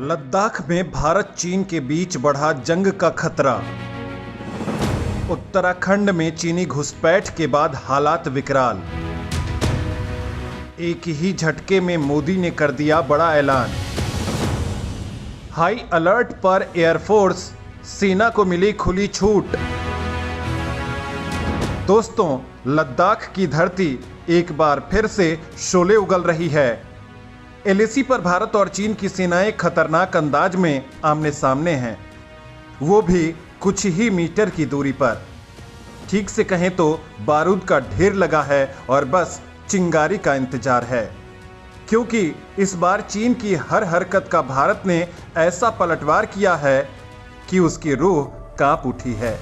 लद्दाख में भारत चीन के बीच बढ़ा जंग का खतरा। उत्तराखंड में चीनी घुसपैठ के बाद हालात विकराल। एक ही झटके में मोदी ने कर दिया बड़ा ऐलान। हाई अलर्ट पर एयरफोर्स, सेना को मिली खुली छूट। दोस्तों, लद्दाख की धरती एक बार फिर से शोले उगल रही है। एलएसी पर भारत और चीन की सेनाएं खतरनाक अंदाज में आमने सामने हैं, वो भी कुछ ही मीटर की दूरी पर। ठीक से कहें तो बारूद का ढेर लगा है और बस चिंगारी का इंतजार है, क्योंकि इस बार चीन की हर हरकत का भारत ने ऐसा पलटवार किया है कि उसकी रूह कांप उठी है।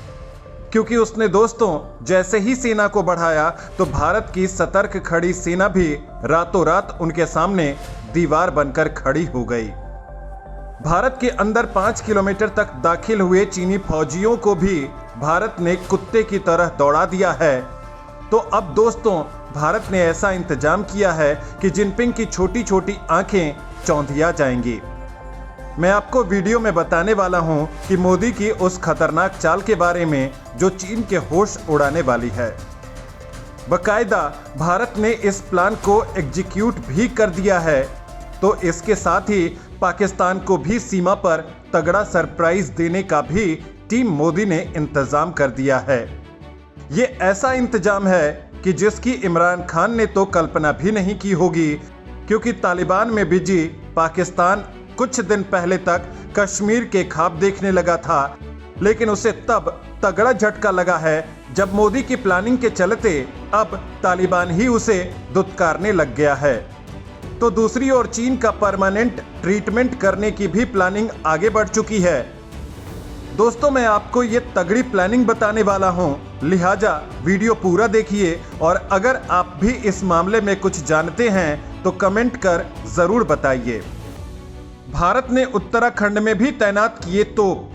क्योंकि उसने दोस्तों जैसे ही सेना को बढ़ाया तो भारत की सतर्क खड़ी सेना भी रातों रात उनके सामने दीवार बनकर खड़ी हो गई। भारत के अंदर 5 किलोमीटर तक दाखिल हुए चीनी फौजियों को भी भारत ने कुत्ते की तरह दौड़ा दिया है। तो अब दोस्तों, भारत ने ऐसा इंतजाम किया है कि जिनपिंग की छोटी छोटी आंखें चौंधिया जाएंगी। मैं आपको वीडियो में बताने वाला हूं कि मोदी की उस खतरनाक चाल के बारे में जो चीन के होश उड़ाने वाली है। बकायदा भारत ने इस प्लान को एग्जीक्यूट भी कर दिया है, तो इसके साथ ही पाकिस्तान को भी सीमा पर तगड़ा सरप्राइज देने का भी टीम मोदी ने इंतजाम कर दिया है। ये ऐसा इंतजाम है कि जिसकी इमरान खान ने तो कल्पना भी नहीं की होगी, क्योंकि तालिबान में बिजी पाकिस्तान कुछ दिन पहले तक कश्मीर के ख्वाब देखने लगा था, लेकिन उसे तब तगड़ा झटका लगा है जब मोदी की प्लानिंग के चलते अब तालिबान ही उसे दुत्कारने लग गया है। तो दूसरी ओर चीन का परमानेंट ट्रीटमेंट करने की भी प्लानिंग आगे बढ़ चुकी है। दोस्तों, मैं आपको ये तगड़ी प्लानिंग बताने वाला हूं, लिहाजा वीडियो पूरा देखिए और अगर आप भी इस मामले में कुछ जानते हैं तो कमेंट कर जरूर बताइए। भारत ने उत्तराखंड में भी तैनात किए तोप।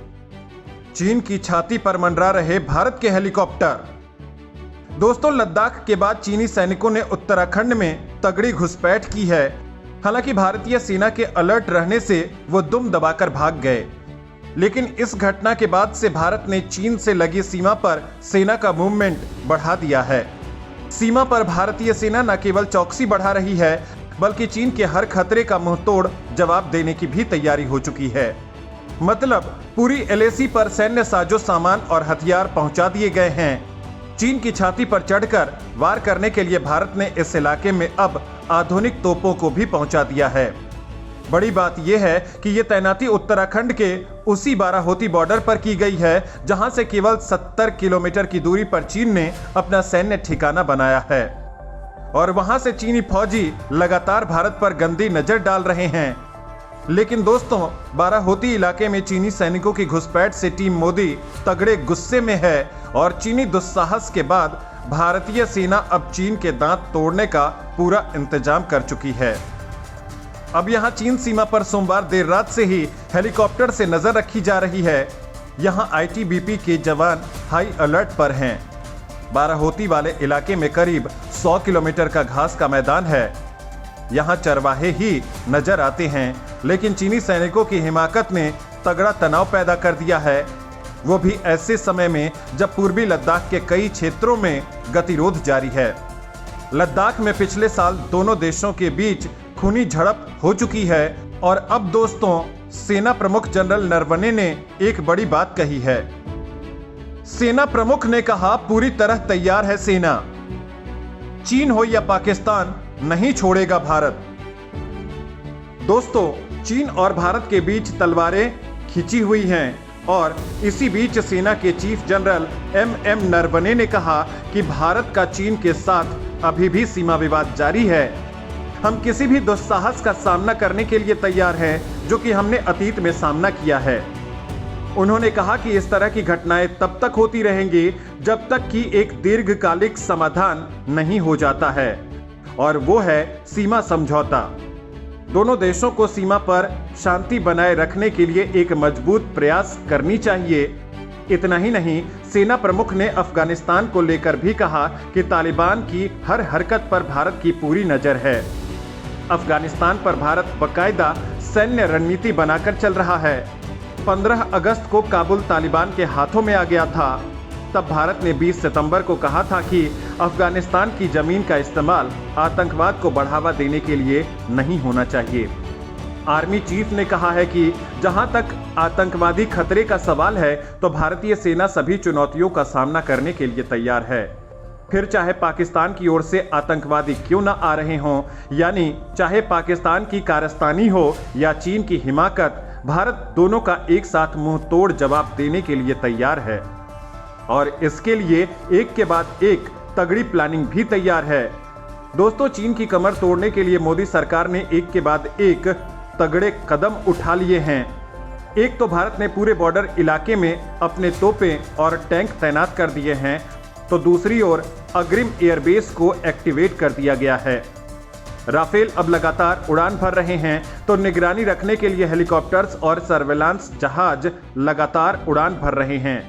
चीन की छाती पर मंडरा रहे भारत के हेलीकॉप्टर। दोस्तों, लद्दाख के बाद चीनी सैनिकों ने उत्तराखंड में तगड़ी घुसपैठ की है। हालांकि भारतीय सेना के अलर्ट रहने से वो दुम दबाकर भाग गए, लेकिन इस घटना के बाद से भारत ने चीन से लगी सीमा पर सेना का मूवमेंट बढ़ा दिया है। सीमा पर भारतीय सेना न केवल चौकसी बढ़ा रही है, बल्कि चीन के हर खतरे का मुंहतोड़ जवाब देने की भी तैयारी हो चुकी है। मतलब पूरी एलएसी पर सैन्य साजो सामान और हथियार पहुंचा दिए गए हैं। चीन की छाती पर चढ़कर वार करने के लिए भारत ने इस इलाके में अब आधुनिक तोपों को भी पहुंचा दिया है। बड़ी बात यह है कि यह तैनाती उत्तराखंड के उसी बाराहोती बॉर्डर पर की गई है, जहां से केवल 70 किलोमीटर की दूरी पर चीन ने अपना सैन्य ठिकाना बनाया है और वहां से चीनी फौजी लगातार भारत पर गंदी नजर डाल रहे हैं। लेकिन दोस्तों, बाराहोती इलाके में चीनी सैनिकों की घुसपैठ से टीम मोदी तगड़े गुस्से में है और चीनी दुस्साहस के बाद भारतीय सेना अब चीन के दांत तोड़ने का पूरा इंतजाम कर चुकी है। अब यहां चीन सीमा पर सोमवार देर रात से ही हेलीकॉप्टर से नजर रखी जा रही है। यहां आईटीबीपी के जवान हाई अलर्ट पर हैं। बाराहोती वाले इलाके में करीब 100 किलोमीटर का घास का मैदान है। यहां चरवाहे ही नजर आते हैं, लेकिन चीनी सैनिकों की हिमाकत ने तगड़ा तनाव पैदा कर दिया है, वो भी ऐसे समय में जब पूर्वी लद्दाख के कई क्षेत्रों में गतिरोध जारी है। लद्दाख में पिछले साल दोनों देशों के बीच खूनी झड़प हो चुकी है और अब दोस्तों, सेना प्रमुख जनरल नरवणे ने एक बड़ी बात कही है। सेना प्रमुख ने कहा, पूरी तरह तैयार है सेना, चीन हो या पाकिस्तान नहीं छोड़ेगा भारत। दोस्तों, चीन और भारत के बीच तलवारें खिंची हुई हैं और इसी बीच सेना के चीफ जनरल एम नरवणे ने कहा कि भारत का चीन के साथ अभी भी सीमा विवाद जारी है। हम किसी भी दुस्साहस का सामना करने के लिए तैयार हैं, जो कि हमने अतीत में सामना किया है। उन्होंने कहा कि इस तरह की घटनाएं तब तक होती रहेंगी जब तक कि एक दीर्घकालिक समाधान नहीं हो जाता है, और वो है सीमा समझौता। दोनों देशों को सीमा पर शांति बनाए रखने के लिए एक मजबूत प्रयास करनी चाहिए। इतना ही नहीं, सेना प्रमुख ने अफगानिस्तान को लेकर भी कहा कि तालिबान की हर हरकत पर भारत की पूरी नजर है। अफगानिस्तान पर भारत बकायदा सैन्य रणनीति बनाकर चल रहा है। 15 अगस्त को काबुल तालिबान के हाथों में आ गया था। तब भारत ने 20 सितंबर को कहा था कि अफगानिस्तान की जमीन का इस्तेमाल आतंकवाद को बढ़ावा देने के लिए नहीं होना चाहिए। आर्मी चीफ ने कहा है कि जहां तक आतंकवादी खतरे का सवाल है तो भारतीय सेना सभी चुनौतियों का सामना करने के लिए तैयार है। फिर चाहे पाकिस्तान की ओर से आतंकवादी क्यों न आ रहे हों, यानी चाहे पाकिस्तान की कारस्तानी हो या चीन की हिमाकत, भारत दोनों का एक साथ मुंह तोड़ जवाब देने के लिए तैयार है और इसके लिए एक के बाद एक तगड़ी प्लानिंग भी तैयार है। दोस्तों, चीन की कमर तोड़ने के लिए मोदी सरकार ने एक के बाद एक तगड़े कदम उठा लिए हैं। एक तो भारत ने पूरे बॉर्डर इलाके में अपने तोपें और टैंक तैनात कर दिए हैं, तो दूसरी ओर अग्रिम एयरबेस को एक्टिवेट कर दिया गया है। राफेल अब लगातार उड़ान भर रहे हैं, तो निगरानी रखने के लिए हेलीकॉप्टर्स और सर्वेलांस जहाज लगातार उड़ान भर रहे हैं।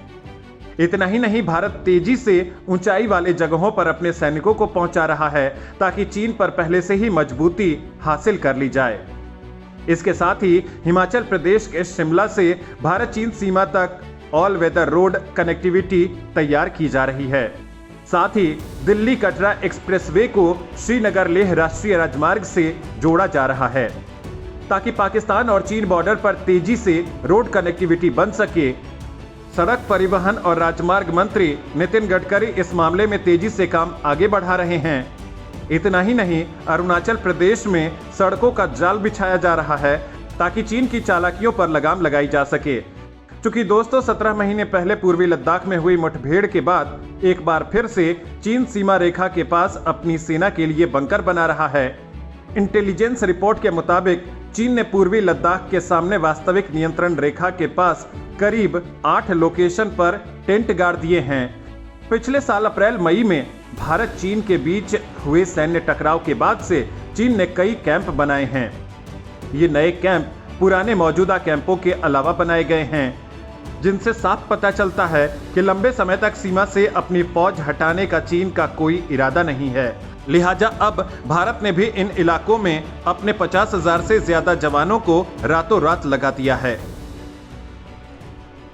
इतना ही नहीं, भारत तेजी से ऊंचाई वाले जगहों पर अपने सैनिकों को पहुंचा रहा है ताकि चीन पर पहले से ही मजबूती हासिल कर ली जाए। इसके साथ ही हिमाचल प्रदेश के शिमला से भारत चीन सीमा तक ऑल वेदर रोड कनेक्टिविटी तैयार की जा रही है। साथ ही दिल्ली कटरा एक्सप्रेसवे को श्रीनगर लेह राष्ट्रीय राजमार्ग से जोड़ा जा रहा है ताकि पाकिस्तान और चीन बॉर्डर पर तेजी से रोड कनेक्टिविटी बन सके। सड़क परिवहन और राजमार्ग मंत्री नितिन गडकरी इस मामले में तेजी से काम आगे बढ़ा रहे हैं। इतना ही नहीं, अरुणाचल प्रदेश में सड़कों का जाल बिछाया जा रहा है ताकि चीन की चालाकियों पर लगाम लगाई जा सके। चूंकि दोस्तों 17 महीने पहले पूर्वी लद्दाख में हुई मुठभेड़ के बाद एक बार फिर से चीन सीमा रेखा के पास अपनी सेना के लिए बंकर बना रहा है। इंटेलिजेंस रिपोर्ट के मुताबिक चीन ने पूर्वी लद्दाख के सामने वास्तविक नियंत्रण रेखा के पास करीब 8 लोकेशन पर टेंट गाड़ दिए हैं। पिछले साल अप्रैल मई में भारत चीन के बीच हुए सैन्य टकराव के बाद से चीन ने कई कैंप बनाए हैं। ये नए कैंप पुराने मौजूदा कैंपों के अलावा बनाए गए हैं, जिनसे साफ पता चलता है कि लंबे समय तक सीमा से अपनी फौज हटाने का चीन का कोई इरादा नहीं है। लिहाजा अब भारत ने भी इन इलाकों में अपने 50,000 से ज्यादा जवानों को रातों रात लगा दिया है।